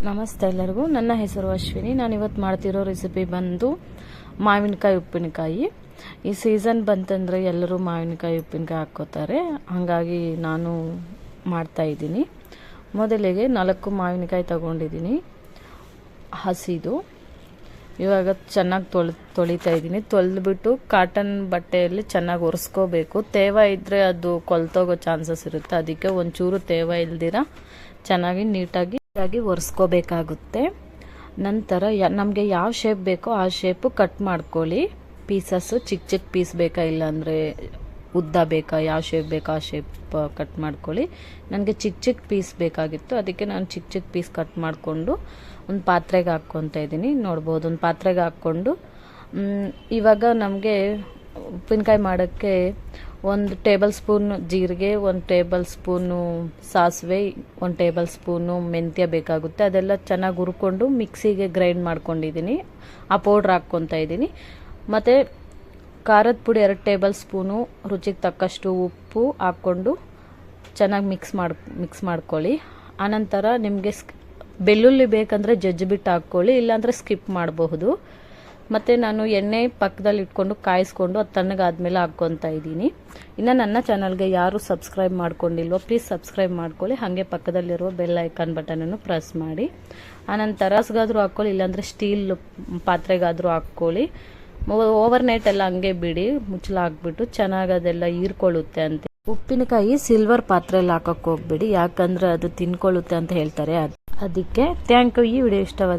ನಮಸ್ತೆ ಎಲ್ಲರಿಗೂ. ನನ್ನ ಹೆಸರು ಅಶ್ವಿನಿ. ನಾನಿವತ್ತು ಮಾಡ್ತಿರೋ ರೆಸಿಪಿ ಬಂದು ಮಾವಿನಕಾಯಿ ಉಪ್ಪಿನಕಾಯಿ. ಈ ಸೀಸನ್ ಬಂತಂದರೆ ಎಲ್ಲರೂ ಮಾವಿನಕಾಯಿ ಉಪ್ಪಿನಕಾಯಿ ಹಾಕ್ಕೋತಾರೆ, ಹಾಗಾಗಿ ನಾನು ಮಾಡ್ತಾಯಿದ್ದೀನಿ. ಮೊದಲಿಗೆ 4 ಮಾವಿನಕಾಯಿ ತಗೊಂಡಿದ್ದೀನಿ ಹಸಿದು. ಇವಾಗ ಚೆನ್ನಾಗಿ ತೊಳಿತಾ ಇದ್ದೀನಿ. ತೊಳೆದ್ಬಿಟ್ಟು ಕಾಟನ್ ಬಟ್ಟೆಯಲ್ಲಿ ಚೆನ್ನಾಗಿ ಒರೆಸ್ಕೋಬೇಕು. ತೇವ ಇದ್ದರೆ ಅದು ಕೊಳ್ತೋಗೋ ಚಾನ್ಸಸ್ ಇರುತ್ತೆ, ಅದಕ್ಕೆ ಒಂಚೂರು ತೇವ ಇಲ್ದಿರ ಚೆನ್ನಾಗಿ ನೀಟಾಗಿ ಒರೆಸ್ಕೋಬೇಕಾಗುತ್ತೆ. ನಂತರ ನಮಗೆ ಯಾವ ಶೇಪ್ ಬೇಕೋ ಆ ಶೇಪು ಕಟ್ ಮಾಡ್ಕೊಳ್ಳಿ. ಪೀಸಸ್ಸು ಚಿಕ್ಕ ಪೀಸ್ ಬೇಕಾ, ಇಲ್ಲಾಂದರೆ ಉದ್ದ ಬೇಕಾ, ಯಾವ ಶೇಪ್ ಬೇಕೋ ಆ ಶೇಪ್ ಕಟ್ ಮಾಡ್ಕೊಳ್ಳಿ. ನನಗೆ ಚಿಕ್ಕ ಪೀಸ್ ಬೇಕಾಗಿತ್ತು, ಅದಕ್ಕೆ ನಾನು ಚಿಕ್ಕ ಪೀಸ್ ಕಟ್ ಮಾಡಿಕೊಂಡು ಒಂದು ಪಾತ್ರೆಗೆ ಹಾಕ್ಕೊತಾ ಇದ್ದೀನಿ. ನೋಡ್ಬೋದು, ಒಂದು ಪಾತ್ರೆಗೆ ಹಾಕ್ಕೊಂಡು ಇವಾಗ ನಮಗೆ ಉಪ್ಪಿನಕಾಯಿ ಮಾಡೋಕ್ಕೆ 1 ಟೇಬಲ್ ಸ್ಪೂನ್ ಜೀರಿಗೆ, 1 ಟೇಬಲ್ ಸ್ಪೂನು ಸಾಸಿವೆ, 1 ಟೇಬಲ್ ಸ್ಪೂನು ಮೆಂತ್ಯ ಬೇಕಾಗುತ್ತೆ. ಅದೆಲ್ಲ ಚೆನ್ನಾಗಿ ಹುರ್ಕೊಂಡು ಮಿಕ್ಸಿಗೆ ಗ್ರೈಂಡ್ ಮಾಡ್ಕೊಂಡಿದ್ದೀನಿ. ಆ ಪೌಡ್ರ್ ಹಾಕ್ಕೊತಾ ಇದ್ದೀನಿ. ಮತ್ತು ಖಾರದ ಪುಡಿ 2 ಟೇಬಲ್ ಸ್ಪೂನು, ರುಚಿಗೆ ತಕ್ಕಷ್ಟು ಉಪ್ಪು ಹಾಕ್ಕೊಂಡು ಚೆನ್ನಾಗಿ ಮಿಕ್ಸ್ ಮಾಡ್ಕೊಳ್ಳಿ. ಆನಂತರ ನಿಮಗೆ ಬೆಳ್ಳುಳ್ಳಿ ಬೇಕಂದರೆ ಜಜ್ಜಿಬಿಟ್ಟು ಹಾಕ್ಕೊಳ್ಳಿ, ಇಲ್ಲಾಂದರೆ ಸ್ಕಿಪ್ ಮಾಡಬಹುದು. ಮತ್ತು ನಾನು ಎಣ್ಣೆ ಪಕ್ಕದಲ್ಲಿ ಇಟ್ಕೊಂಡು ಕಾಯಿಸ್ಕೊಂಡು ಅದು ತಣ್ಣಗಾದ್ಮೇಲೆ ಹಾಕ್ಕೊತಾ ಇದ್ದೀನಿ. ಇನ್ನು ನನ್ನ ಚಾನಲ್ಗೆ ಯಾರು ಸಬ್ಸ್ಕ್ರೈಬ್ ಮಾಡ್ಕೊಂಡಿಲ್ವೋ ಪ್ಲೀಸ್ ಸಬ್ಸ್ಕ್ರೈಬ್ ಮಾಡ್ಕೊಳ್ಳಿ. ಹಾಗೆ ಪಕ್ಕದಲ್ಲಿರುವ ಬೆಲ್ ಐಕಾನ್ ಬಟನನ್ನು ಪ್ರೆಸ್ ಮಾಡಿ. ಆನಂತರ ಗ್ಯಾಸ್ಗಾದರೂ ಹಾಕ್ಕೊಳ್ಳಿ, ಇಲ್ಲಾಂದರೆ ಸ್ಟೀಲ್ ಪಾತ್ರೆಗಾದರೂ ಹಾಕ್ಕೊಳ್ಳಿ. ಓವರ್ ನೈಟ್ ಎಲ್ಲ ಹಂಗೆ ಬಿಡಿ, ಮುಚ್ಚಳ ಹಾಕ್ಬಿಟ್ಟು ಚೆನ್ನಾಗಿ ಅದೆಲ್ಲ ಹೀರ್ಕೊಳ್ಳುತ್ತೆ ಅಂತ. ಉಪ್ಪಿನಕಾಯಿ ಸಿಲ್ವರ್ ಪಾತ್ರೆಯಲ್ಲಿ ಹಾಕೋಕ್ಕೆ ಹೋಗ್ಬಿಡಿ, ಯಾಕಂದರೆ ಅದು ತಿನ್ಕೊಳ್ಳುತ್ತೆ ಅಂತ ಹೇಳ್ತಾರೆ. ಅದಕ್ಕೆ ಥ್ಯಾಂಕ್ ಯು. ಈ ವಿಡಿಯೋ ಇಷ್ಟವಾದ